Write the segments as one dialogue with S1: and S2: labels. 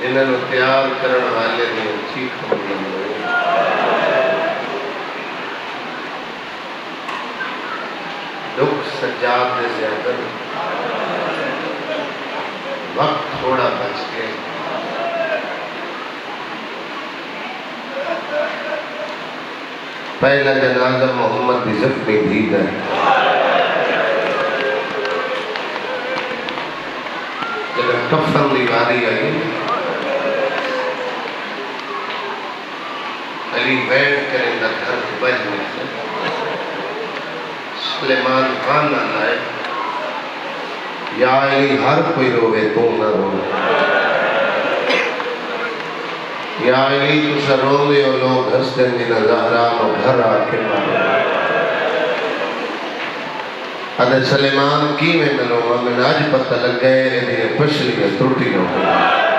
S1: انہوں تیار کرن والے نے چیخ بلند ہوئی دکھ سجاد دے زیادہ وقت تھوڑا بچ کے پہلا جنازہ محمد بھی زخمی دید ہے جب کفن دی واری آئی علی بیٹھ کر اندر گھر کے بجنے سے سلیمان خان نہ لائے یا علی ہر کوئی روے تو نہ روے یا علی تو سر روے اور لوگ ہستے دینا زہران اور گھر آکے مارے حضرت سلیمان کی میں ملوگا میں آج پتہ لگ گئے انہیں پشلی ہے ترٹی ہو گئی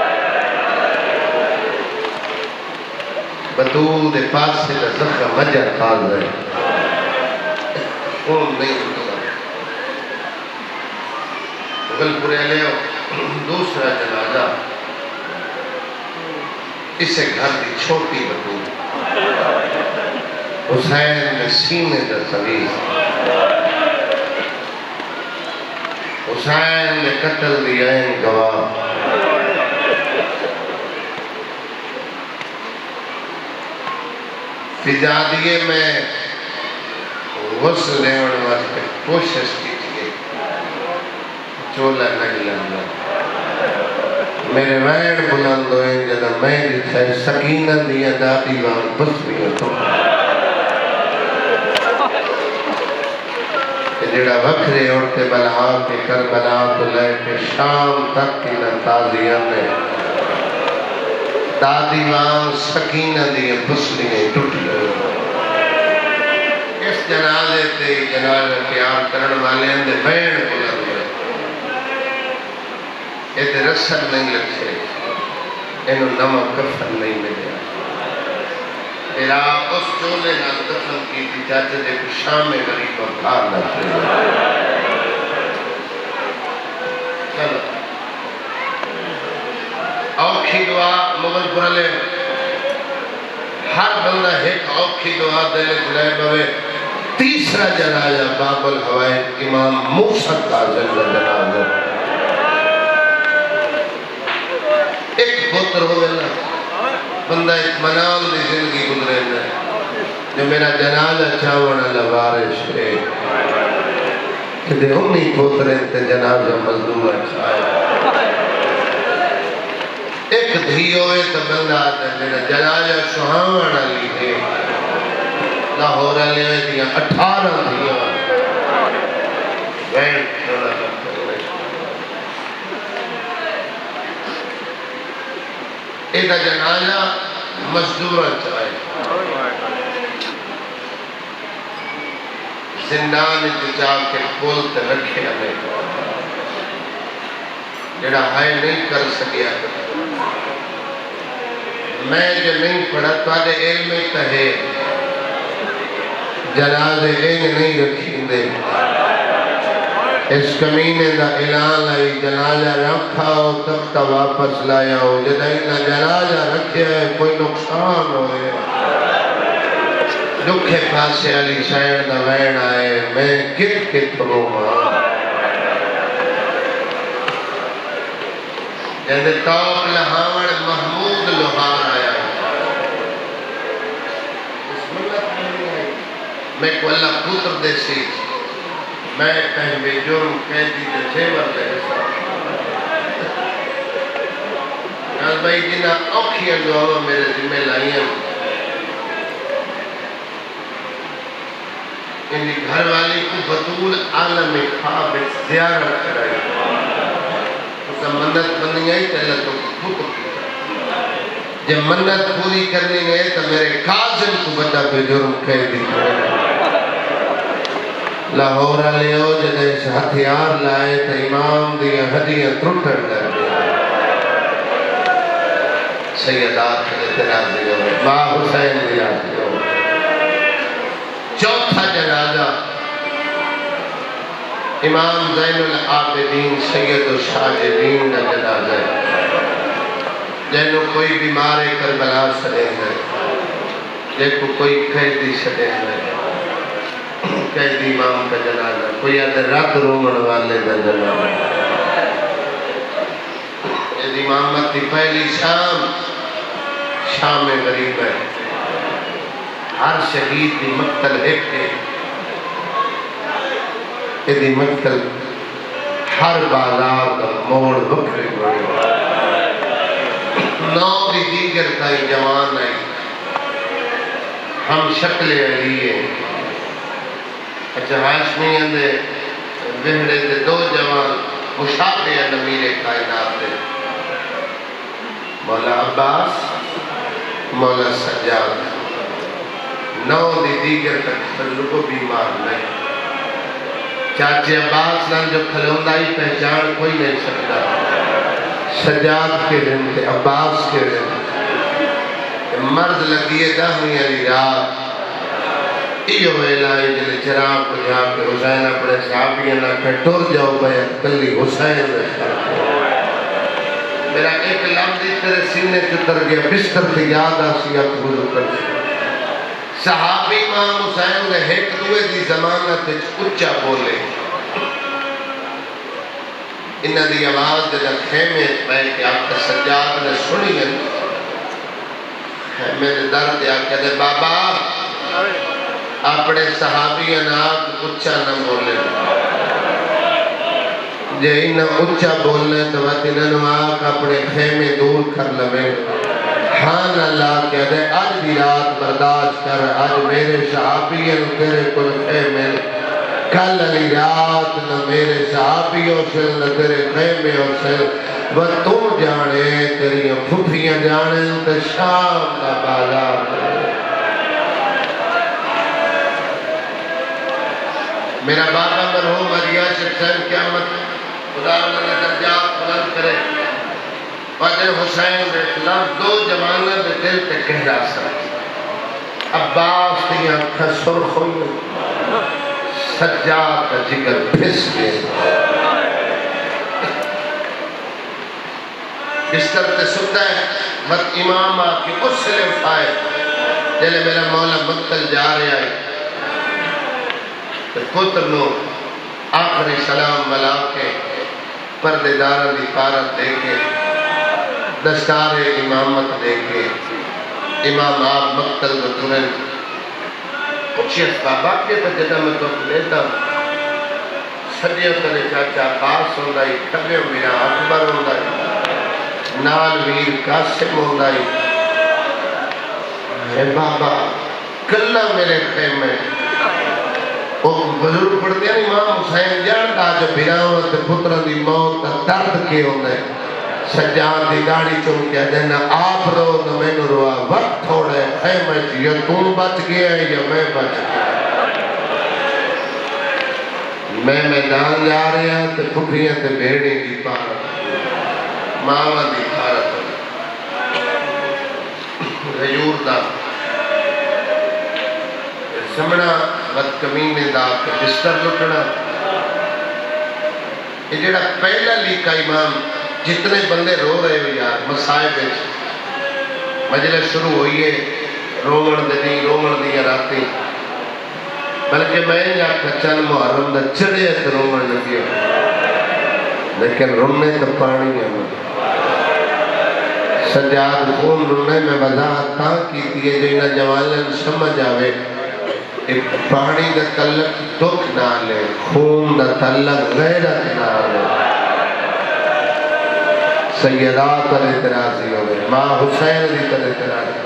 S1: بطول دے پاس سے لزخہ مجر خاض ہے کون نہیں ہوتا مغل پورے علیہ دوسرا جنازہ اسے گھر دی چھوٹی بطول حسین میں سینے در سویز حسین نے قتل دیا ان گواہ فجادیے میں غسل لیون واسطے کوشش کی تھی چولا نہیں لگا میرے وین بلند ہوئے جدا میں جتھے سکینہ دیا دادی وان بس بھی تو جڑا وکھرے اڑتے بلا کے کربلا تو لے کے شام تک کی نتازیاں نے دادی وان سکینہ دیا بس بھی ٹوٹی اس جنازے تے جنازہ تیار کرن والے اندے وین بلند ہوئے یہ رسل نہیں لکھے انہوں نمک کفن نہیں ملے میرا اس چولے نہ دفن کی تھی چاچے دے کو شام میں غریب اور کھار نہ تھے چلو اوکھی دعا مغل پرلے ہر بندہ ایک اوکھی دعا دلے بلائے بوے تیسرا جنازہ باب الحوائد امام موسیٰ کاظم کا جنازہ ایک پتر ہوئے نا بندہ اطمینان دی زندگی گزرے نا جو میرا جنازہ چاونا لبارش ہے کہ دے امی پتریں تے جنازہ مزدور چاہے ایک دھی ہوئے تو بندہ آتا ہے میرا جنازہ سہاونا لی ہے لاہور علیہ دیا 18 دیا وینٹ چھوڑا کرتے ہوئے ایدہ جنازہ مزدورہ چاہے زندان اتجا کے کھولتے رکھے ہمیں جڑا ہائے نہیں کر سکیا میں جو نہیں پڑھا تھوڑے علم تہے جنازے ایک نہیں رکھیں دے اس کمینے دا اعلان لائی جنازہ رکھا ہو تختہ واپس لایا ہو جدائینا جنازہ رکھیا ہے کوئی نقصان ہوئے دکھے پاسے علی شاید دا وین آئے میں کت رو ماں جیسے توپ لہاوڑ محمود لوہار آیا میں کو اللہ پوتر دے سی میں کہیں بے جرم قیدی دے جیور دے حساب یاد بھائی جنہ اوکھیاں جو ہوا میرے ذمہ لائیاں انہی گھر والی کو بطول عالم خواب زیارت کرائی اسا منت بنی آئی تو اللہ تو پوتر کیتا جب منت پوری کرنے گئے تو میرے قاضم کو بڑا بے جرم قیدی کرنے لاہور علیہ ہو جدے ہتھیار لائے تو امام دیا ہدیہ ترٹر کر دیا سیدات اعتراضی ہوئے ماں حسین راضی ہوئے چوتھا جنازہ امام زین العابدین سید الشاجدین کا جنازہ جنو کوئی بیمار کربلا سڑے ہیں، جنو کوئی قیدی سڑے ہیں، قیدی امام کا جنازہ، کوئی آدھے رات رومن والے کا جنازہ. یہ امامت کی پہلی شام غریب ہے. ہر شہید کی مقتل ایک ہے، یہ مقتل ہر بازار کا موڑ بکھرے بڑے. نو بھی دیگر تائی جوان آئی، ہم شکل علیہ. اچھا ہاشمی اندے بہڑے دے دو جوان مشابہ نمیر کائنات دے، مولا عباس مولا سجاد. نو دی دیگر تک لکو بیمار نہیں. چاچے عباس نال جو کھلوندائی پہچان کوئی نہیں سکتا. سجاد کے دن تھے، عباس کے دن مرد لگیے دہنی علی رات. ایو ویلائی جلے چراغ کو جا کے حسین اپنے صحابیاں نہ کہ ٹر جاؤ بیعت کلی حسین رشتہ. میرا ایک لفظی تیرے سینے چتر گیا، بستر تھی یاد آسی اب گزر کر. صحابی امام حسین نے ایک دوے دی زمانت اچھا بولے. انہاں دی آواز دے خیمے بیٹھ کے آپ کا سجاد نے سنی ہے. میرے درد یا کہ دے بابا اپنے صحابی انات اچھا نہ بولے. جے انہاں اچھا بولنے تو وقت انہوں آگ اپنے خیمے دور کر لوے. ہاں اللہ کہہ دے آج بھی رات برداشت کر. آج میرے صحابیوں تیرے کل خیمے، کل علی رات نہ میرے صحابیوں سے نہ تیرے خیمے سے. وہ تو جانے تیری پھوپیاں جانے تے شام دا بازار. میرا بابا مرحوم علی آصف حسین قیامت خدا نے درجات بلند کرے. وجہ حسین علیہ السلام دو جوانوں دے دل تے گہرا اثر. عباس دی آنکھیں سرخ ہوئی، سجاد کا جگر پھس گئے. بستر تے ستا ہے، مت امام آکے اس سے لے اٹھائے جلے میرا مولا مقتل جا رہا ہے. پتر نو آخری سلام ملا کے پردے دار دی پارت دے کے دستار امامت دے کے امام آپ مقتل کو ترین کچھ اسبابہ کے تو جدہ میں تو لیتا سجیوں تلے چاچا عباس ہوندائی، کبھے میرا اکبر ہوندائی، نال ویر قاسم ہوندائی. اے بابا کلہ میرے خیمے وہ بزرگ پڑھتے ہیں امام حسین جانتا جو بھیراوت پترہ دی موت درد کے ہوندے. سجاد دی گاڑی چون کیا دینا آپ رو نہ میں نو روا. وقت تھوڑے خیمے یا تم بچ گیا ہے یا میں بچ گیا. میں میدان جا رہے ہیں تے پھپیاں تے بھیڑی دی پارت، ماما دی پارت غیور دا سمنا بد کمینے دا کے بستر لٹنا. یہ جڑا پہلا لیکا امام جتنے بندے رو رہے ہو یار مسائب مجلس شروع ہوئی ہے رومن دنی رومن دیا راتی، بلکہ میں جا کچن محرم دا چڑے تو رومن لگیا، لیکن رونے تو پانی ہے. سجاد خون رونے میں وضاحت تاں کی تیئے جو انہا جوالن سمجھ آوے. پانی دا تعلق دکھ نہ لے، خون دا تعلق غیرت نہ لے. سیدات اور اعتراضی ہو گئے، ماں حسین دی کر اعتراضی.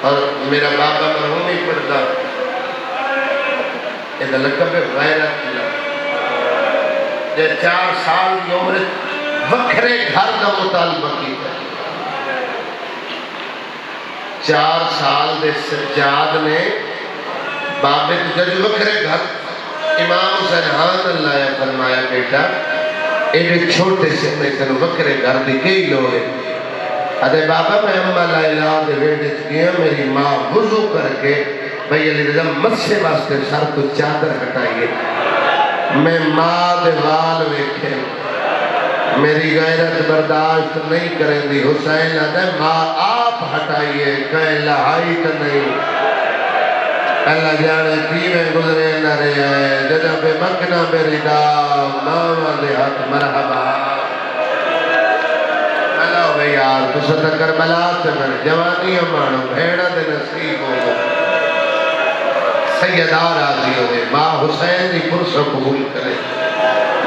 S1: اور میرا بابا مرحوم ہی پڑھتا یہ لقب غیرت اللہ. جے 4 سال کی عمر وکھرے گھر دا مطالبہ کی ہے. 4 سال دے سجاد نے بابے کو جج وکھرے گھر امام حسین حان اللہ یا فرمایا بیٹا ایک چھوٹے سے میں کنو وکھرے گھر دی کئی لوڑے. ادھے بابا میں اممہ لا الہ دے ویڈت کیا میری ماں وضو کر کے بھئی علی رضا مسے واسطے سر تو چادر ہٹائیے. میں ماں دے وال ویکھے میری غیرت برداشت نہیں کریں دی حسین آدھے ماں آپ ہٹائیے کہیں لہائی تو نہیں اللہ جانے کیویں گزرے نہ رہے ہیں جدہ بے مکنہ میری دا ماما دے حق مرحبا اللہ ہوئے یار تسا کربلا سے میں جوانی امانو بھیڑا دے نصیب ہو سیدہ راضی ہوئے ماں حسین دی پرسہ قبول کرے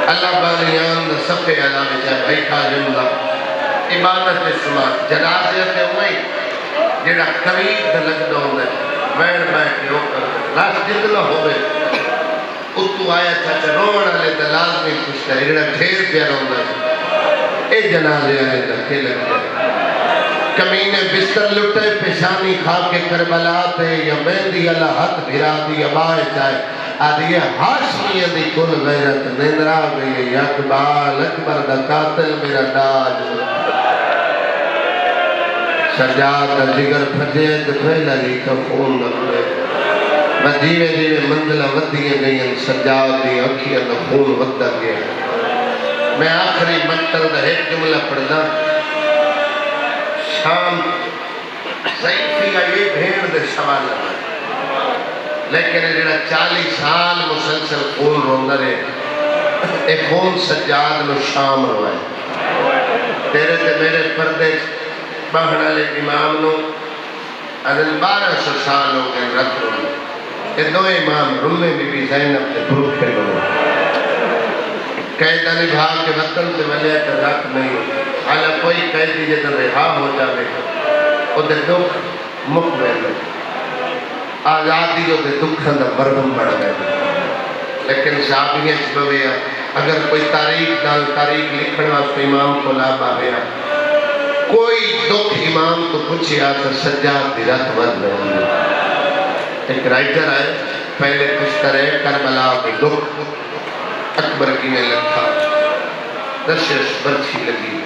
S1: اللہ بانیان دا صفحے علامہ چاہے بھائی کھا جملہ عبادت سمات جنازیت ہوئی جیڑا قریب دا لگ دا ہوئے بیٹھ بیٹھ کے روکر لاس جتنا ہوئے اتو آیا چاچا روڑا لے دا لازمی خوش کرے جیڑا ٹھیر پیارا ہوئے اے جنازے آئے دا کھیلے کمینے بستر لٹے پیشانی کھا کے کربلا تے یا مہندی اللہ حق بھرا دی ابائے چاہے آدھی ہاشمیہ دی کل غیرت نندرا گئی اقبال اکبر دا قاتل میرا داج سجاد دا جگر پھٹے دا پھیلا لی کا خون نکلے میں جیوے جیوے منزلہ ودیے گئی سجاد دی اکھیاں دا خون ودہ گیا میں آخری مقتل دا ایک جملہ پڑھنا شام سیفی کا یہ بھیڑ دے سوال لگا لیکن جڑا 40 سال مسلسل خون روندہ رہے ایک خون سجاد نو شام روائے تیرے تے میرے پردے بہنا لے امام نو ادھن 1200 سال ہو گئے رت روندہ یہ دو امام رمے بی زینب تے بروکھے روندہ قیدہ نبھا کے وطن تے ولیہ تے رکھ نہیں حالا کوئی قیدی جدن رہا ہو جاوے او دے دکھ مکوے لے آزادی جو دے دکھن دا مرغم بڑھ گئے لیکن صحابیاں چبویا اگر کوئی تاریخ لکھنا اس کو امام کو لابا گیا کوئی دکھ امام کو پوچھیا تو سجاد دی رات ود رہے ہیں ایک رائٹر آئے پہلے کچھ کرے کربلا کے دکھ اکبر کی میں لکھا دسیش برچی لگی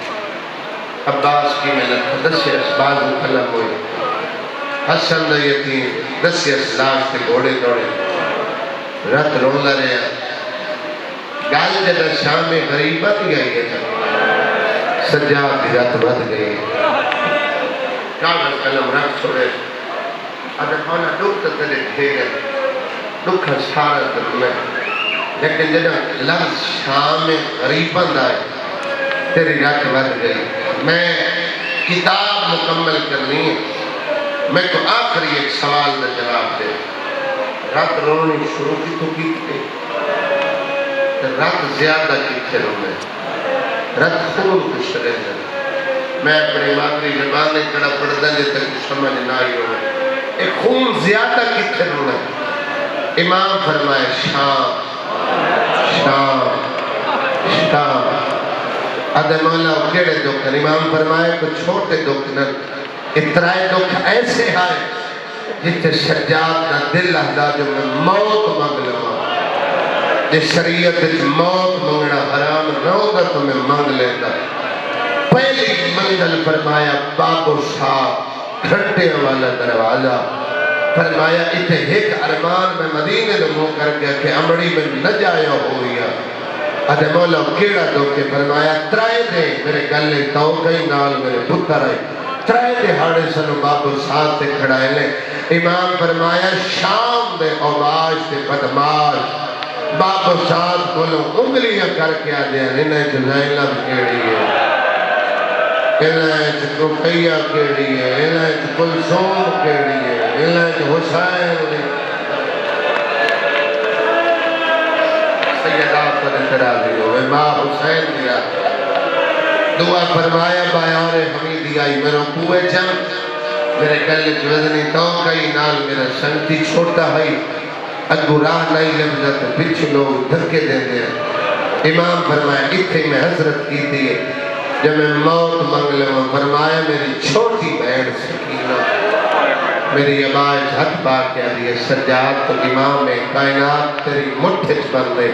S1: عباس کی میں لکھا دسیش بازو قلم ہوئے حسن دا یتیم دسیش لاش تے گھوڑے دوڑے رت رولا رہے گال جدہ شام میں غریبت ہی گئی ہے سجاد دی رت ود گئی کاغذ قلم رکھ چھوڑے ادھا کھانا دکھ تلے دھیرے دکھ سارا تر میں لیکن جدہ لفظ شام میں غریبت آئے تیری رت ود گئی میں کتاب مکمل کرنی ہے میں تو آخری ایک سوال دا جواب دے رات رونی شروع کی تو کیتے رات زیادہ کیتے رونے رات خون کچھ رہنے میں اپنی مادری زبانے کڑا پڑھتا جے تک سمجھ نہ آئی ہوئے ایک خون زیادہ کیتے رونے امام فرمائے شام شام شام ادھے مولا کیڑے دکھن امام فرمائے کچھ چھوٹے دکھن اترائے دکھ ایسے آئے جتے سجاد کا دل اہدا جو میں موت مانگ لما جس شریعت موت مانگنا حرام روگا تو میں مانگ لیتا پہلی منزل فرمایا بابو صاحب گھنٹے والا دروازہ فرمایا اتھے ایک ارمان میں مدینے دے مو کر گیا کہ امڑی میں نہ جایا ہویا ادھے مولا کیڑا دو کے فرمایا ترائے دے میرے گلے توقعی نال میرے پتر آئے ترائے دہاڑے سنو بابو ساتھ تے کھڑائے لے امام فرمایا شام دے اوباش دے بدماش بابو ساتھ بولو انگلیاں کر کے آ دیا انہیں جو زینب کیڑی ہے انہیں جو رقیہ کیڑی ہے انہیں جو کلثوم کیڑی ہے انہیں جو حسین سیدہ پر اعتراضی ہوئے ماں حسین دیا دعا فرمایا بایار حمیدی آئی میرے کوئے چم میرے کلے چوزنی توقعی نال میرا سنتی چھوٹا ہے اگو راہ نہیں لبزت بچ لوگ دھکے دے دیں امام فرمایا اتھے میں حضرت کی تھی جب میں موت منگلے میں فرمایا میری چھوٹی بہن سکینہ میری عبائش حد پاک کیا دیئے سجاد تو امام کائنات تیری مٹھچ بندے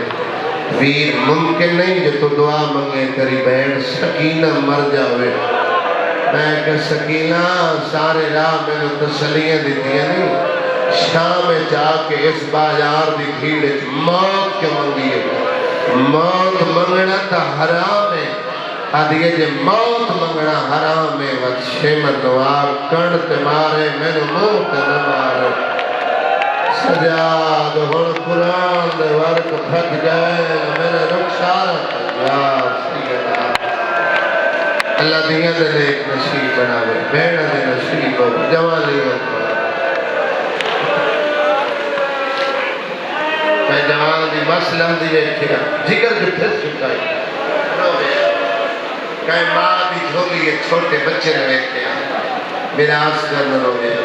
S1: ویر ممکن نہیں جو تو دعا منگے تیری بہن سکینہ مر جاوے میں کہ سکینہ سارے راہ میں نے تسلیاں دیتی ہیں نہیں شام میں جا کے اس بازار دی بھیڑ موت کے منگیے موت منگنا تا حرام ہے آدھیے جے موت منگنا حرام ہے وچھے مدوار کن تے مارے میں نے موت نہ مارے سجاد ہون قرآن دے ورک پھٹ گئے میرے رخسارت یا سیدہ اللہ دیا دے ایک نصیب بناوے بیڑا دے نصیب ہو جوالی ہو میں جوان دی مسلم دی ویکھیا جگر جو پھر چکائی کہیں ماں دی جھولی چھوٹے بچے نے ویکھیا میرا آس کرنا رو گیا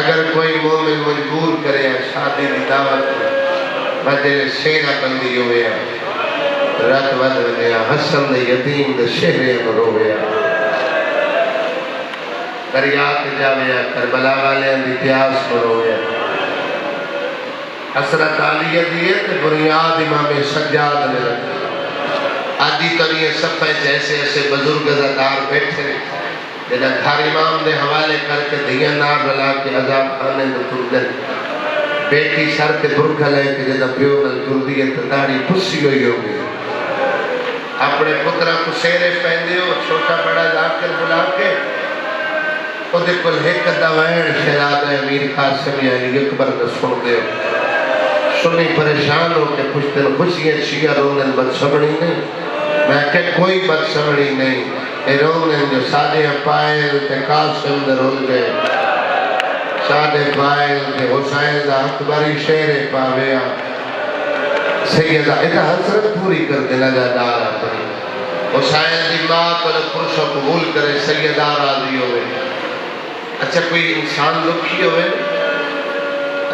S1: اگر کوئی مومن مجبور کرے شادی دی دعوت بجے شیرہ بندی ہوئے رات ود گیا حسن دے یتیم دے شہرے میں رو گیا دریا کے جاویا کربلا والے اندی پیاس میں رو گیا حسرت علیہ دیئے تے بنیاد امام سجاد نے رکھا آدھی تو یہ صفحے جیسے ایسے بزرگ ازادار بیٹھے جنہا گھر امام دے حوالے کر کے دیا نار رلا کے عذاب خانے دے تردن بیٹی سر کے برکھا لے کے جنہا پیو نل تردی اتداری پسی ہوئی ہوگی اپنے پترہ کو سیرے پہنے ہو چھوٹا بڑا جا کر بلا کے او دے کل ایک دوائن شہراد امیر قاسم یعنی اکبر نے سن دے ہو سنی پریشان ہو کہ کچھ دن خوشیاں شیعہ رونن بد سمڑی نہیں میں کہ کوئی بد سمڑی نہیں اے رونن جو سادے پائل تے قاسم در ہو گئے سادے پائل تے حسین دا اکبری شیر پاویا سیدہ ادھا حسرت پوری کر دینا جا دارا پڑی حسین دی ماں کو پرشہ قبول کرے سیدہ راضی ہوئے اچھا کوئی انسان لکھی ہوئے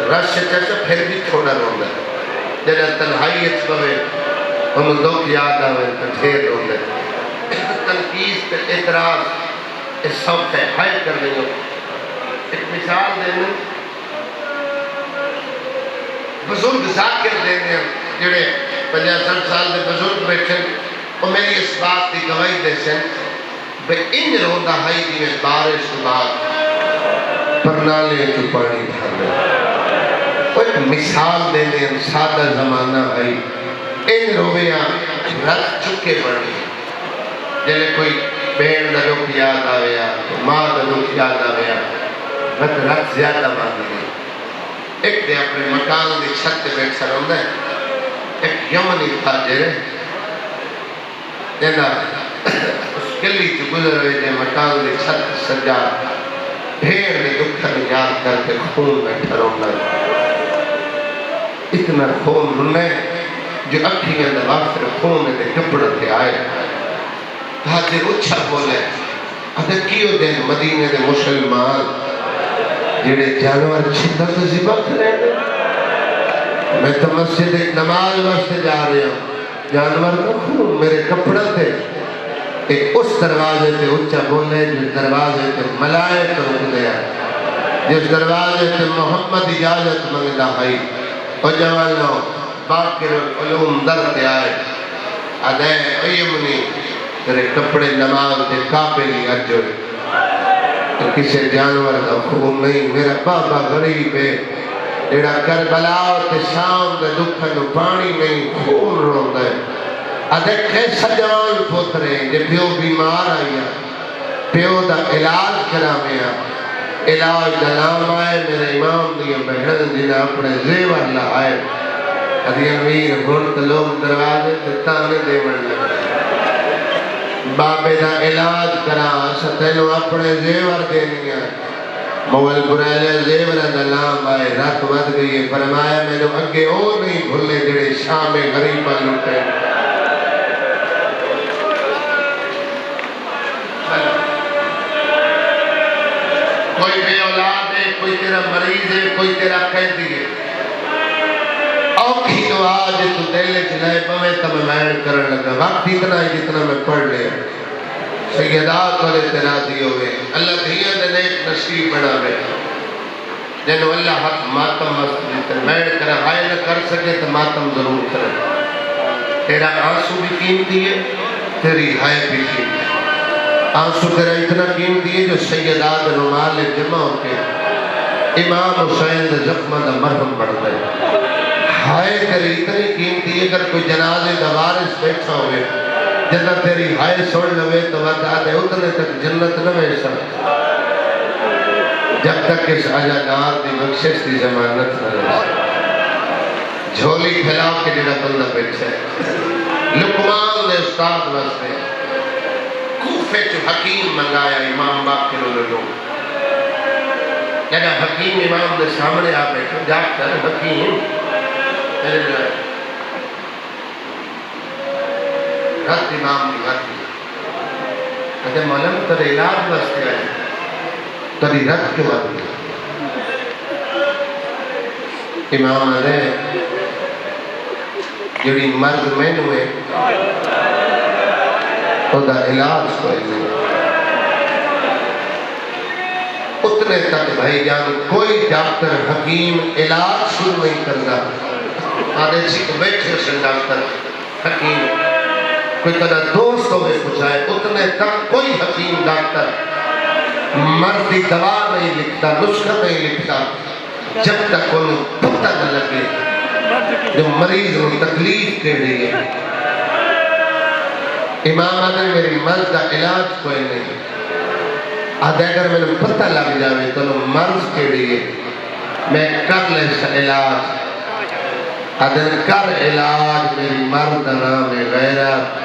S1: رش چاچا پھر بھی تھوڑا روندہ ہے جنہا تنہائی اچھوے ہم دکھ یاد آوے تو ڈھیر روندہ ہے تنقیز پر اعتراض اس سب ہے ہائے کرنے ہو ایک مثال دینے بزرگ ذاکر دینے جڑے 50 سال دے بزرگ بیٹھے اور میری اس بات دی گواہی دے سن بے ان روندہ ہائی دی میں بارش بات پرنالے تو پانی بھر کوئی مثال دینے سادہ زمانہ آئی ان رویاں رکھ چکے پڑی جنہیں کوئی بیڑ دا رکھ یاد آویا ماں دا رکھ یاد آویا رکھ زیادہ ماندی گئی ایک دے اپنے مکان دی چھت بیٹھ سر ہوندہ ہے ایک یمنی تاجر ہے جنہا اس گلی جو گزر ہوئے جے مکان دی چھت سجا بھیڑ نے دکھا یاد کر کے خون میں ٹھرونا اتنا خون رنے جو اکھیاں دوافر خون دے کپڑتے آئے تاجر اچھا بولے ادھا کیوں دیں مدینے دے مسلمان جڑے جانور چھتا سے زبا کرے میں تو مسجد نماز واسطے جا رہے ہوں جانور نہ خون میرے کپڑا تھے ایک اس دروازے سے اچھا بولے جس دروازے سے ملائک رک دیا جس دروازے سے محمد اجازت منگتا ہے اور جوانوں باقر علوم درد آئے ادھے ایمنی تیرے کپڑے نماز دے قابلی اجر تو کسی جانور کا خون نہیں میرا بابا غریب ہے ایڑا کربلا تے شام دے دکھن پانی نہیں خون رون دے ادھے کیسا جان پوترے جے پیو بیمار آیا پیو دا علاج کرامیا علاج دا نام آئے میرے امام دیا بہن جنہ اپنے زیور لائے ادھی امیر گھنٹ لوگ دروازے تانے دے من لگے بابے دا علاج کرا ستینو اپنے زیور دینیا مول برائلے زیور دا نام آئے رات ود گئی فرمایا میں نے اگے اور نہیں بھولے جڑے شام غریبہ لٹے کوئی بے اولاد ہے کوئی تیرا مریض ہے کوئی تیرا قیدی ہے اوکھی دعا جے تو دل چلائے پوے تب میں کرن لگا وقت اتنا ہی جتنا میں پڑھ لیا سیدات والے تراضی ہوئے اللہ دھیان دے نیک نصیب بنا رہے جنہوں اللہ حق ماتم مستر میں کرا ہائے نہ کر سکے تو ماتم ضرور کرے تیرا آنسو بھی قیمتی ہے تیری ہائے بھی قیمتی ہے آنسو تیرا اتنا قیمتی ہے جو سیدات رومال جمع ہو کے امام حسین دے زخمہ دا مرہم بڑھتا ہے ہائے تیری اتنی قیمتی ہے اگر کوئی جنازے دا وارث بیٹھا ہوئے جنہ تیری ہائے سن لوے تو بتا دے اتنے تک جنت نہ میں سکتا جب تک اس عجانات دی بخشش دی ضمانت نہ رہے جھولی پھیلاؤ کے جڑا بندہ بیٹھا ہے لقمان نے استاد واسطے کوفے چ حکیم منگایا امام باقر لوگ جب حکیم امام نے سامنے آ بیٹھے ڈاکٹر حکیم رات امام دی بات کہتے مولانا تیرے علاج واسطے آئے تیری رت کیوں آتی امام علیہ جڑی مرض میں نوے تو دا علاج کوئی نہیں اتنے تک بھائی جان کوئی ڈاکٹر حکیم علاج شروع نہیں کرنا آدھے سکھ بیٹھے سے ڈاکٹر حکیم کوئی کدھا دوست ہوئے پوچھائے اتنے تک کوئی حکیم ڈاکٹر مرضی دوا نہیں لکھتا نسخہ نہیں لکھتا جب تک انہیں پتہ نہ لگے جو مریض کو تکلیف کے لیے امام آدھے میری مرض کا علاج کوئی نہیں آدھے اگر میں نے پتہ لگ جاوے تو مرض کے لیے میں کر لے سا علاج آدھے کر علاج میری مرض نام غیرت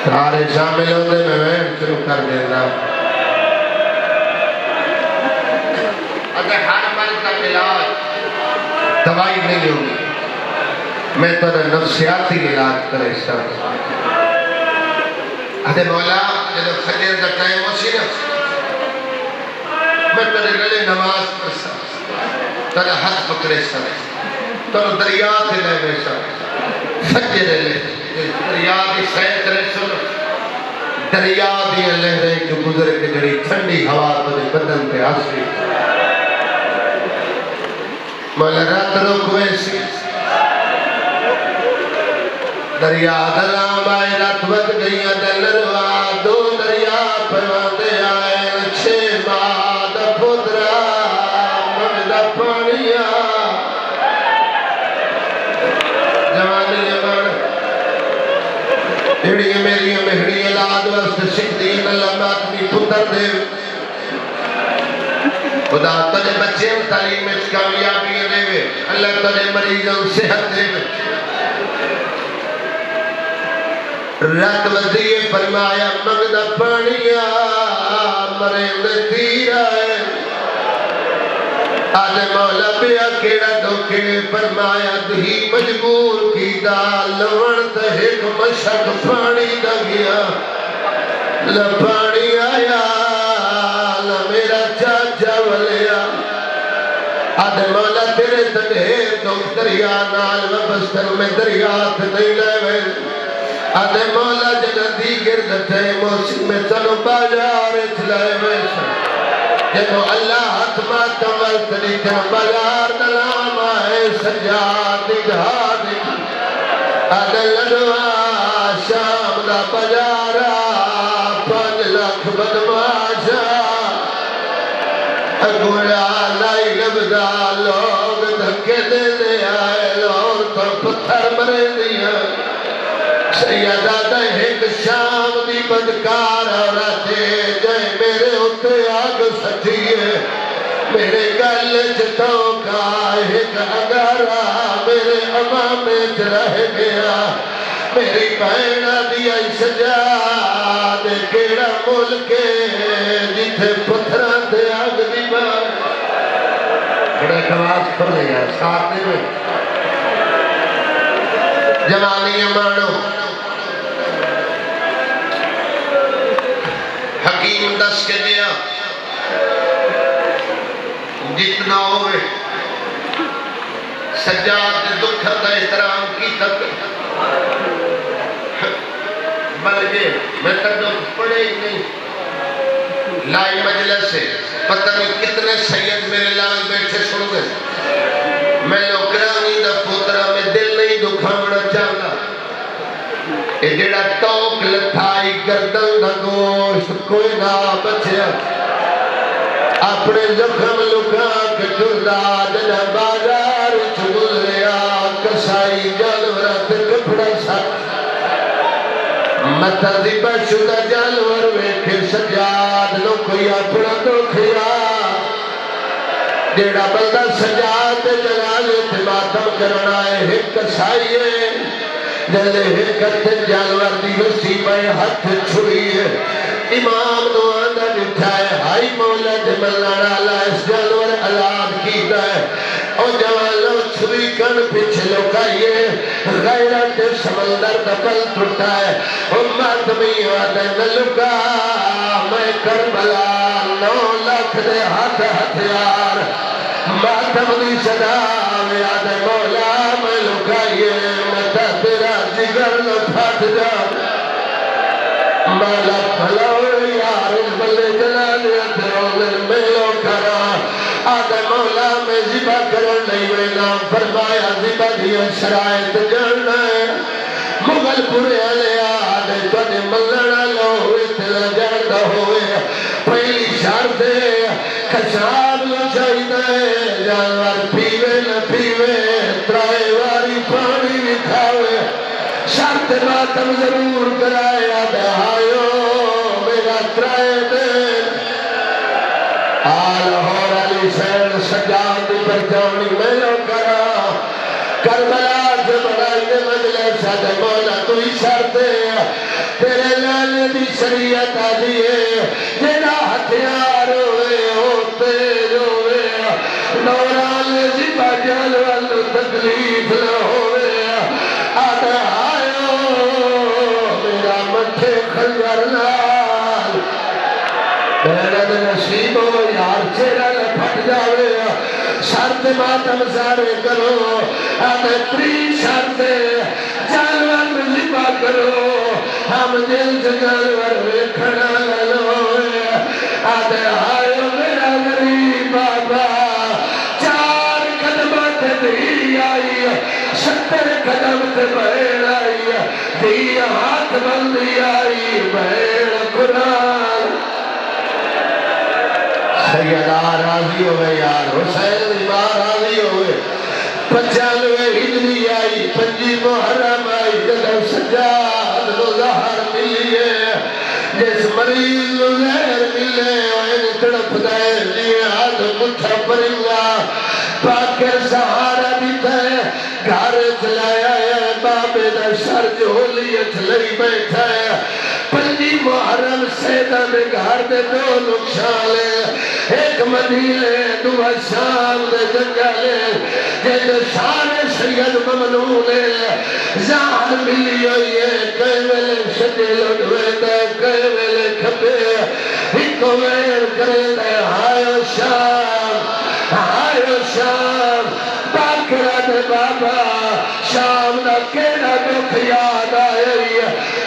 S1: سارے شامل ہوتے میں شروع کر دینا آدھے ہر مرض کا علاج دوائی نہیں ہوگی میں تو نفسیاتی علاج کرے سکتا آدھے مولا جب فجر کا ٹائم ہوشی نا میں تیرے گلے نماز پڑھ سکتا تیرے ہاتھ پکڑے سکتا تیرے دریا سے لے بے سکتا فجر لے دریا کی سیر کرے سن دریا دی لہریں جو گزرے کے جڑی ٹھنڈی ہوا تیرے بدن پہ آسری مولا رات روکوے سی دریا دلام آئے رات وقت گئی دلروا دو دریا پرواندے آئے چھے باد پودرا مگدہ پانیا جوانی امان ہڑی میری مہڑی الاد وست شکتی اللہ ماتمی پتر دے خدا تجھے بچے تعلیم میں کامیابی دے وے اللہ تجھے مریضوں صحت دے وے رات وزیے فرمایا مگدہ پانیا مرے تیر آئے آج مولا بیا کیڑا دھوکے فرمایا دہی مجبور کی دال لوڑ تہیک مشک پانی دا گیا لپانی آیا میرا چاچا ولیا آدھے مولا تیرے تدھیر دکھ دریا نال وبستر میں دریات نہیں لے وے آدھے مولا جنہ دیگر دتے موسم میں تنو بازار چلائے وے جنو اللہ حتمہ کمل تنی تن بازار دلام آئے سجاد دہاد آدھے لڑوا شام دا بازارا 5 لاکھ بدماشا گوڑا لائی لبدا لوگ دھکے دے دے آئے لوگ تو پتھر مرے دیا سیدہ دہیک شام دی بدکار عورتے جائے میرے اتے آگ سٹھیے میرے گل جتوں کا ایک اگارا میرے امامت رہ گیا میری بہنہ دیا سجاد کیڑا ملکے جتھے پتھران دے آگ دی بار بڑے کواز کھل گیا ساتھ میں جوانی امانو حکیم دس کے دیا جتنا ہوئے سجاد دکھ دا احترام کی تک بلکہ میں تک پڑے ہی نہیں لائی مجلس سے پتہ نہیں کتنے سید میرے لائن بیٹھے سن گئے میں نوکرانی دا پوترا میں دل نہیں دکھاونا چاہتا اے جڑا توک لتھائی گردن دا گوشت کوئی نہ بچیا اپنے زخم لکھا کے ٹردا جنہ بازار چھگل ریا کسائی جانورات کپڑا ساتھ متذبہ شدہ جانور ویکھے سجاد نو کوئی اپنا دکھیا جیڑا بندہ سجاد جنازے تے ماتم کرنا ہے ایک کسائیے جلے ایک جانور دی وسی میں ہاتھ چھڑی ہے امام نو آندہ اٹھائے ہائی مولا دے ملنا لا اس جانور علاد کیتا ہے او جوانو چھری کن پیچھے لوکائیے غیرت سمندر دبل ٹوٹا ہے امت میں آدھے نلکا میں کربلا 9 لاکھ دے ہاتھ ہتھیار ماتم دی صدا میں آدھے مولا میں لکائیے متا تیرا جگر نہ پھٹ جا مولا بھلاؤ یار اس بلے جلانے اتروں میں لو کرا آدھے مولا میں زبا کرن نہیں میں نام فرمایا زبا دیا شرائط جاننا ہے مغل پورے آلے آدھے توڑے ملنا لو اتنا جانتا ہوئے پہلی شرط کشاب لو چاہیے جانور پیوے نہ پیوے ترائے واری پانی بھی کھاوے شرط ماتم ضرور کرائے آدھے آئیو میرا ترائے دین آل اور علی سین سجاد پر جانی میں لو کرا کربلا سے بڑائی دے مجلس آدھے مولا تو ہی شرط تیرے لانے دی شریعت آدھیے تیرا ہتھیار ہوئے ہوتے ہوئے نوران زبا جلوال تکلیف نہ ہوئے آدھے آئیو میرا مٹھے خنجر لال میرد نصیب ہو یار چیرہ لپٹ جاوے شرط ماتم سارے کرو آدھے پری شرط جانور زبا کرو ہم دل سے جانور کھڑا لوئے آدھے آئیو میرا غریب بابا 4 قدمت دی آئی 70 قدم تے بہن آئی دی ہاتھ بندی آئی بہن قرآن سیدہ راضی ہوئے یار حسین امام راضی ہوئے 95 ہجری آئی 5 محرم آئی جلو سجاد نو ظہر ملیے جس مریض نو زہر ملے وین تڑپ دائے جیوے آدھ مٹھا پرنگا پاکر سہارا دیتا ہے گھر چلایا ہے بابے دا سر جھولیت لئی بیٹھا ہے 5 محرم سیدہ دے گھر دے 2 نقشالے ایک مدیلے 2 شام دے جنگلے جیدے سارے سید ممنونے زہر ملی ہوئی ہے کئی ویلے شدے لڑوے دے کئی ویلے کھپے ایکو ویر کرے دے آئیو شام باکرہ دے بابا شام دا کیڑا دکھ یاد آئی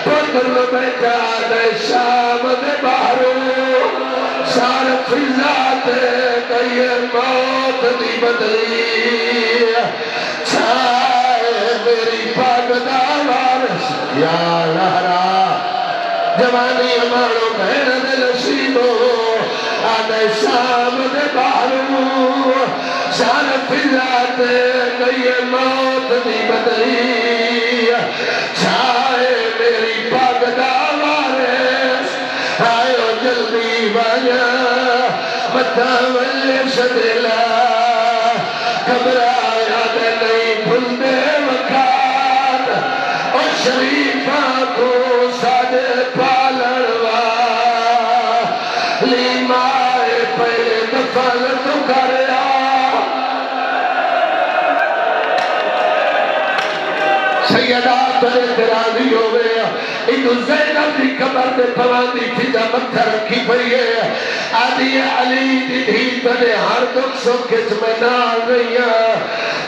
S1: پتر میں بیٹھا دے شام دے بارو سار فضا دے کئی موت دی بدلی چھائے میری پاک دا وارس یا لہرا جوانی ہمارو بہن دے نصیبو آدھے شام دے بارو سار فضا دے کئی موت دی بدلی چھائے میری پاک دا وارس آئیو جلدی بایا متاول شدلا گھبرایا دے نہیں بھول دے وقات اور شریفہ کو سادے پالڑوا لیمائے پہلے دفل تو کریا سیدہ ترے تراضی ہوئے ایک زینب دی قبر دے پواندی فضا متھا رکھی پئی ہے آدھی علی دی دھی تنے ہر دکھ سکھ میں نال رہیاں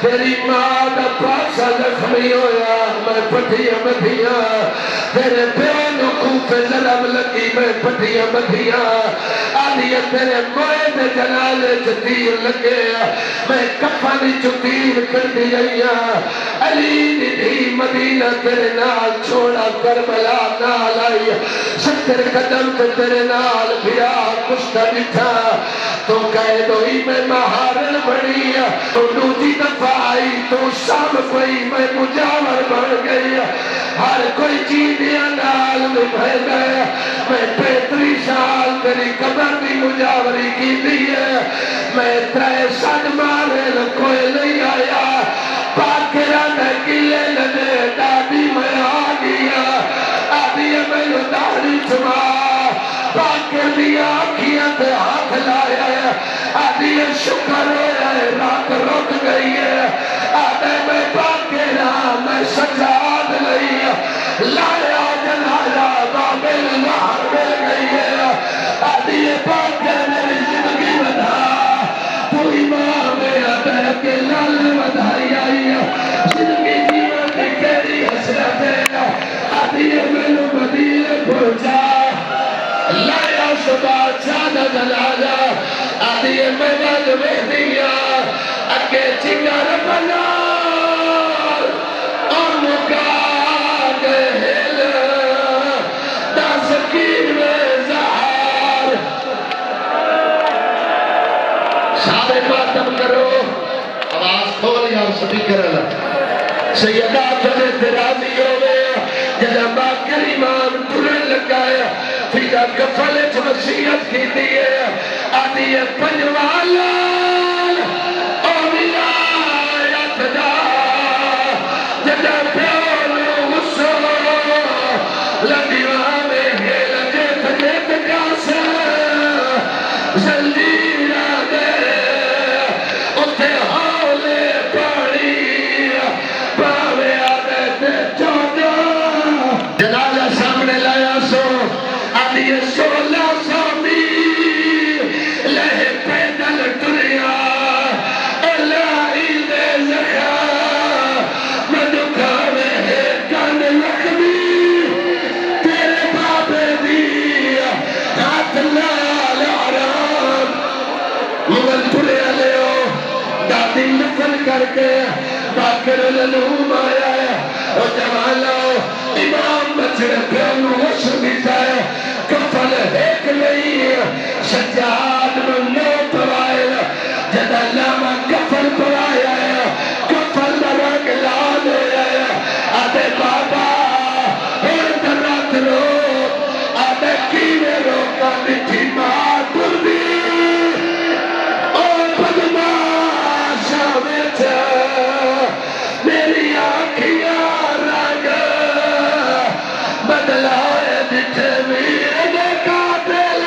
S1: تیری ماں دا پاسا زخمی ہویا میں پٹھیاں بدھیاں تیرے پیو نو کوفے ضرب لگی میں پٹھیاں بدھیاں آدھی تیرے موئے دے جلالے تیر لگے میں کفانی چتیر کر دی رہیاں علی دی دھی مدینہ تیرے نال چھوڑا کربلا نال آئی 70 قدم تے تیرے نال بھیا کشتا ڈٹھا تو کہہ دوئی میں مہارن بڑی تو دوجی دفعہ آئی تو شام کوئی میں مجاور بڑھ گئی ہر کوئی چیزیاں نال میں بھے گئے میں 35 سال تیری قبر بھی مجاوری کی دیئے میں 3 سن مارے کوئی نہیں آیا پاکران کلے لدے دادی میں آ گیا آدھی میں داڑھی چھما پاکر دیا آنکھیاں تے ہاتھ لایا آدھی شکر ہے رات رک گئی ہے آدھے میں پاکران میں سجاد لئی لایا جنایا بابل نہر مل گئی ہے آدھی پاکر میری زندگی بنا تو امام آدھے کے لال بدھائی آئی زندگی جیوہ کی کیری حسرت ہے آدھی میں مدینہ پہنچا لایا صبح چاند جلالا آدھی میں بد مہدیا اکے چکر بنا اور مکا گہل دا سکین میں زہار سارے ماتم کرو آواز کھول یا سپیکر اللہ سیدہ تنے ترازی ہوئے جنہ باکر امام ترن لگایا فیدہ کفلت وسیعت کی دیئے آدھی پنجوالا او ولایت دا جنہ پیولو غصو لگیوہ میں ہیل جیت جیت کاسا زلدیرہ دے اتے ہولے پاڑی پاوے آدھے چودہ جنازہ سامنے لایا سو آدھی 1600 میل لہے پیدل ٹریا الہی دے زخا مدکھا میں کن لکھمی تیرے بابے دی ہاتھ لال آرام مغل ٹریا لے دادی نکل کر کے باکر للوم آیا ہے او جمالو امام بچڑ پہنو وشر بیتا کفل ایک نہیں سجاد من نو پرائل جد علامہ کفل پرایا ہے کفل درک لان ہے آدھے بابا اور درات رو آدھے کیوے روکا مٹھی ماں تردی اور بدماش آمیت میری آنکھیاں رنگ بدلائے دکھے میرے قاتل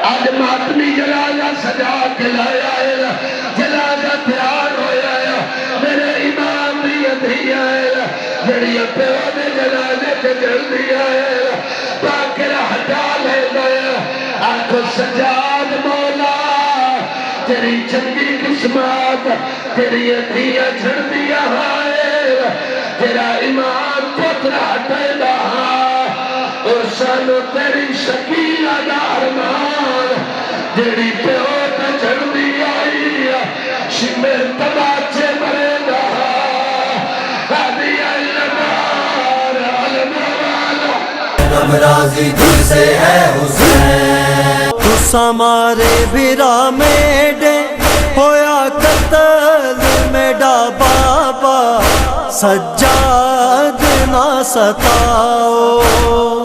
S1: آج ماتمی جلالہ سجا کے لایا ہے جلالہ تیار ہویا ہے میرے امام دیت ہی ہے جڑی پیو دے جلالے کے جل دیا ہے پاکر ہٹا لے گئے آنکھ سجاد مولا تیری چنگی قسمت تیری اتھیا چھڑ دیا ہے تیرا امام پتر ہٹے دہا اور سانو تیری شکیلہ دارمان جڑی پہ ہوتا چھڑ دیا شمیر تباچے مرے دہا حدی علمار علموالا
S2: رب راضی دل سے ہے حسین تو سامارے بھیرا میڈے ہویا قتل میڈا بابا سجاد نہ ستاؤ